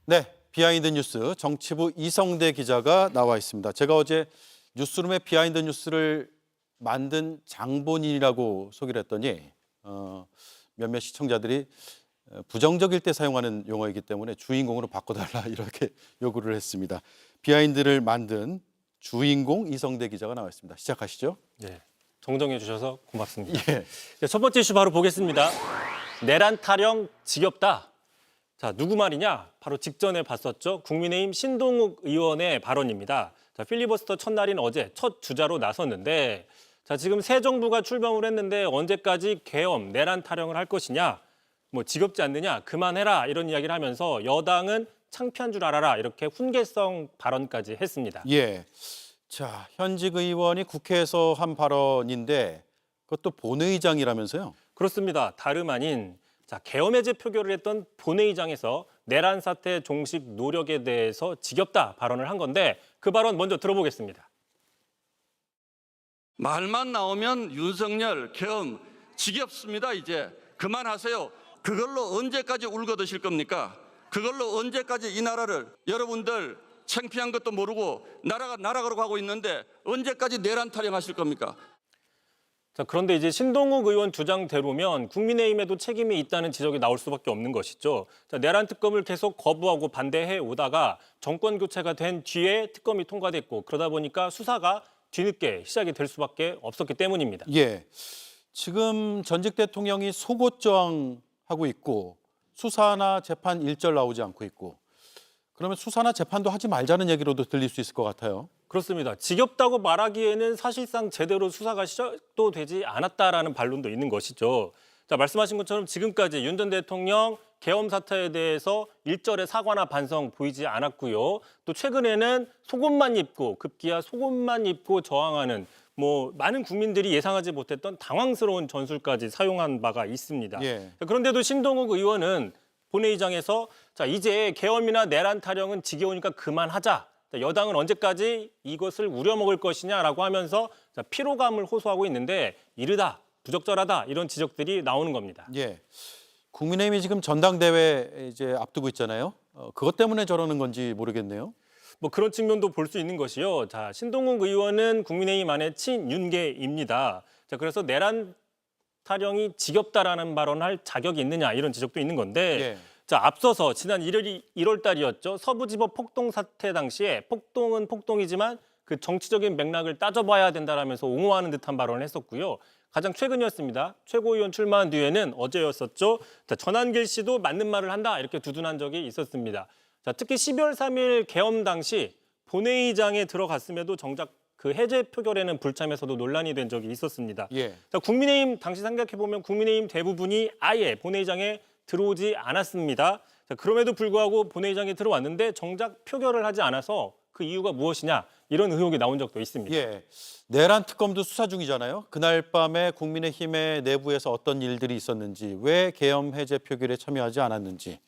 네, 비하인드 뉴스 정치부 이성대 기자가 나와 있습니다. 제가 어제 뉴스룸의 비하인드 뉴스를 만든 장본인이라고 소개를 했더니 몇몇 시청자들이 부정적일 때 사용하는 용어이기 때문에 주인공으로 바꿔달라 이렇게 요구를 했습니다. 비하인드를 만든 주인공 이성대 기자가 나와 있습니다. 시작하시죠. 네, 정정해 주셔서 고맙습니다. 예. 네, 첫 번째 이슈 바로 보겠습니다. 내란 타령 지겹다. 자, 누구 말이냐? 바로 직전에 봤었죠. 국민의힘 신동욱 의원의 발언입니다. 자, 필리버스터 첫날인 어제 첫 주자로 나섰는데, 자, 지금 새 정부가 출범을 했는데 언제까지 계엄, 내란 타령을 할 것이냐? 뭐 지겹지 않느냐? 그만해라 이런 이야기를 하면서 여당은 창피한 줄 알아라 이렇게 훈계성 발언까지 했습니다. 예. 자, 현직 의원이 국회에서 한 발언인데 그것도 본회의장이라면서요? 그렇습니다. 다름 아닌 자, 계엄 해제 표결을 했던 본회의장에서 내란 사태 종식 노력에 대해서 지겹다 발언을 한 건데 그 발언 먼저 들어보겠습니다. 말만 나오면 윤석열 계엄 지겹습니다. 이제 그만하세요. 그걸로 언제까지 울거드실 겁니까? 그걸로 언제까지 이 나라를 여러분들 창피한 것도 모르고 나라가 나락으로 가고 있는데 언제까지 내란 타령하실 겁니까? 자, 그런데 이제 신동욱 의원 주장대로면 국민의힘에도 책임이 있다는 지적이 나올 수밖에 없는 것이죠. 자, 내란 특검을 계속 거부하고 반대해 오다가 정권 교체가 된 뒤에 특검이 통과됐고 그러다 보니까 수사가 뒤늦게 시작이 될 수밖에 없었기 때문입니다. 예. 지금 전직 대통령이 속옷 저항하고 있고 수사나 재판 일절 나오지 않고 있고 그러면 수사나 재판도 하지 말자는 얘기로도 들릴 수 있을 것 같아요. 그렇습니다. 지겹다고 말하기에는 사실상 제대로 수사가 시작도 되지 않았다라는 반론도 있는 것이죠. 자, 말씀하신 것처럼 지금까지 윤 전 대통령 계엄 사태에 대해서 일절의 사과나 반성 보이지 않았고요. 또 최근에는 속옷만 입고 급기야 속옷만 입고 저항하는 뭐 많은 국민들이 예상하지 못했던 당황스러운 전술까지 사용한 바가 있습니다. 예. 자, 그런데도 신동욱 의원은 본회의장에서 자, 이제 계엄이나 내란 타령은 지겨우니까 그만하자. 여당은 언제까지 이것을 우려먹을 것이냐라고 하면서 피로감을 호소하고 있는데 이르다, 부적절하다 이런 지적들이 나오는 겁니다. 예. 국민의힘이 지금 전당대회 이제 앞두고 있잖아요. 그것 때문에 저러는 건지 모르겠네요. 뭐 그런 측면도 볼 수 있는 것이요. 자, 신동욱 의원은 국민의힘 안의 친윤계입니다. 자, 그래서 내란 타령이 지겹다라는 발언을 할 자격이 있느냐 이런 지적도 있는 건데 예. 자, 앞서서 지난 1월 달이었죠. 서부지법 폭동 사태 당시에 폭동은 폭동이지만 그 정치적인 맥락을 따져봐야 된다라면서 옹호하는 듯한 발언을 했었고요. 가장 최근이었습니다. 최고위원 출마한 뒤에는 어제였었죠. 자, 전한길 씨도 맞는 말을 한다 이렇게 두둔한 적이 있었습니다. 자, 특히 12월 3일 계엄 당시 본회의장에 들어갔음에도 정작 그 해제 표결에는 불참해서도 논란이 된 적이 있었습니다. 예. 자, 국민의힘 당시 생각해보면 국민의힘 대부분이 아예 본회의장에 들어오지 않았습니다. 자, 그럼에도 불구하고 본회의장에 들어왔는데 정작 표결을 하지 않아서 그 이유가 무엇이냐 이런 의혹이 나온 적도 있습니다. 예. 내란 특검도 수사 중이잖아요. 그날 밤에 국민의힘의 내부에서 어떤 일들이 있었는지, 왜 계엄 해제 표결에 참여하지 않았는지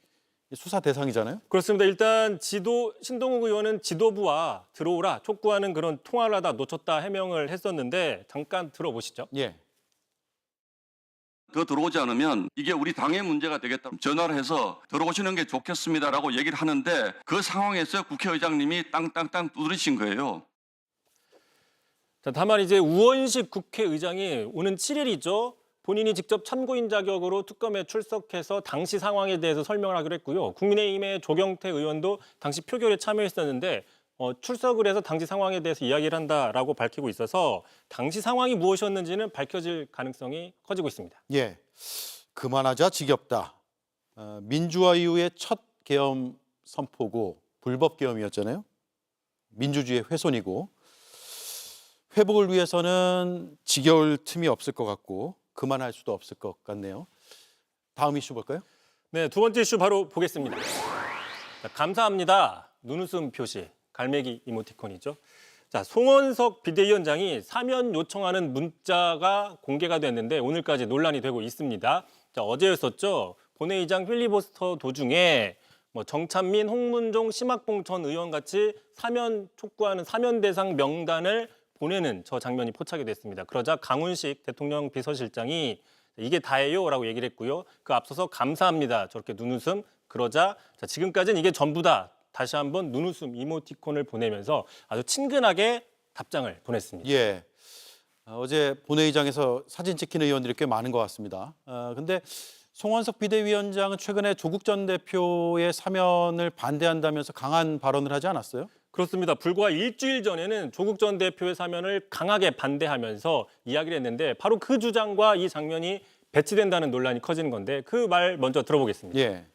수사 대상이잖아요. 그렇습니다. 일단 신동욱 의원은 지도부와 들어오라 촉구하는 그런 통화를 하다 놓쳤다 해명을 했었는데 잠깐 들어보시죠. 예. 더 들어오지 않으면 이게 우리 당의 문제가 되겠다. 전화를 해서 들어오시는 게 좋겠습니다라고 얘기를 하는데 그 상황에서 국회의장님이 땅땅땅 두드리신 거예요. 자, 다만 이제 우원식 국회의장이 오는 7일이죠. 본인이 직접 참고인 자격으로 특검에 출석해서 당시 상황에 대해서 설명을 하기로 했고요. 국민의힘의 조경태 의원도 당시 표결에 참여했었는데 출석을 해서 당시 상황에 대해서 이야기를 한다라고 밝히고 있어서 당시 상황이 무엇이었는지는 밝혀질 가능성이 커지고 있습니다. 예. 그만하자 지겹다. 민주화 이후의 첫 계엄 선포고 불법 계엄이었잖아요. 민주주의의 훼손이고 회복을 위해서는 지겨울 틈이 없을 것 같고 그만할 수도 없을 것 같네요. 다음 이슈 볼까요? 네, 두 번째 이슈 바로 보겠습니다. 자, 감사합니다. 눈웃음 표시, 갈매기 이모티콘이죠. 자, 송원석 비대위원장이 사면 요청하는 문자가 공개가 됐는데 오늘까지 논란이 되고 있습니다. 자, 어제였었죠. 본회의장 필리버스터 도중에 정찬민, 홍문종, 심학봉 전 의원 같이 사면 촉구하는 사면 대상 명단을 보내는 저 장면이 포착이 됐습니다. 그러자 강훈식 대통령 비서실장이 이게 다예요라고 얘기를 했고요. 그 앞서서 감사합니다. 저렇게 눈웃음 그러자 자, 지금까지는 이게 전부다. 다시 한번 눈웃음 이모티콘을 보내면서 아주 친근하게 답장을 보냈습니다. 예. 어제 본회의장에서 사진 찍힌 의원들이 꽤 많은 것 같습니다. 근데 송원석 비대위원장은 최근에 조국 전 대표의 사면을 반대한다면서 강한 발언을 하지 않았어요? 그렇습니다. 불과 일주일 전에는 조국 전 대표의 사면을 강하게 반대하면서 이야기를 했는데 바로 그 주장과 이 장면이 배치된다는 논란이 커지는 건데 그 말 먼저 들어보겠습니다. 예.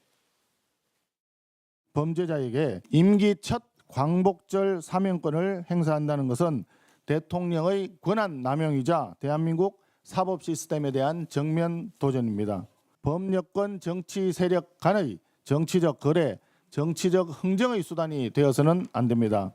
범죄자에게 임기 첫 광복절 사면권을 행사한다는 것은 대통령의 권한 남용이자 대한민국 사법 시스템에 대한 정면 도전입니다. 범여권 정치 세력 간의 정치적 거래, 정치적 흥정의 수단이 되어서는 안 됩니다.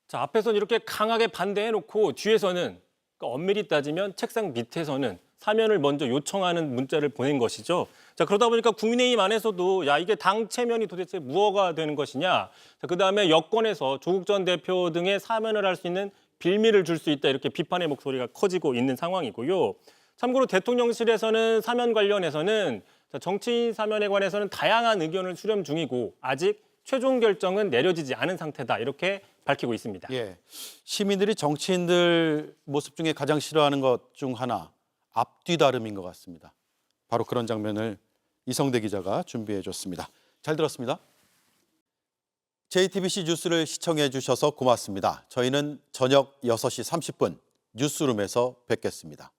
자, 앞에서는 이렇게 강하게 반대해놓고 뒤에서는 그러니까 엄밀히 따지면 책상 밑에서는 사면을 먼저 요청하는 문자를 보낸 것이죠. 자, 그러다 보니까 국민의힘 안에서도 야 이게 당 체면이 도대체 무엇가 되는 것이냐. 자, 그다음에 여권에서 조국 전 대표 등의 사면을 할 수 있는 빌미를 줄 수 있다 이렇게 비판의 목소리가 커지고 있는 상황이고요. 참고로 대통령실에서는 사면 관련해서는 정치인 사면에 관해서는 다양한 의견을 수렴 중이고 아직 최종 결정은 내려지지 않은 상태다 이렇게 밝히고 있습니다. 예. 시민들이 정치인들 모습 중에 가장 싫어하는 것 중 하나, 앞뒤다름인 것 같습니다. 바로 그런 장면을 이성대 기자가 준비해 줬습니다. 잘 들었습니다. JTBC 뉴스를 시청해 주셔서 고맙습니다. 저희는 저녁 6시 30분 뉴스룸에서 뵙겠습니다.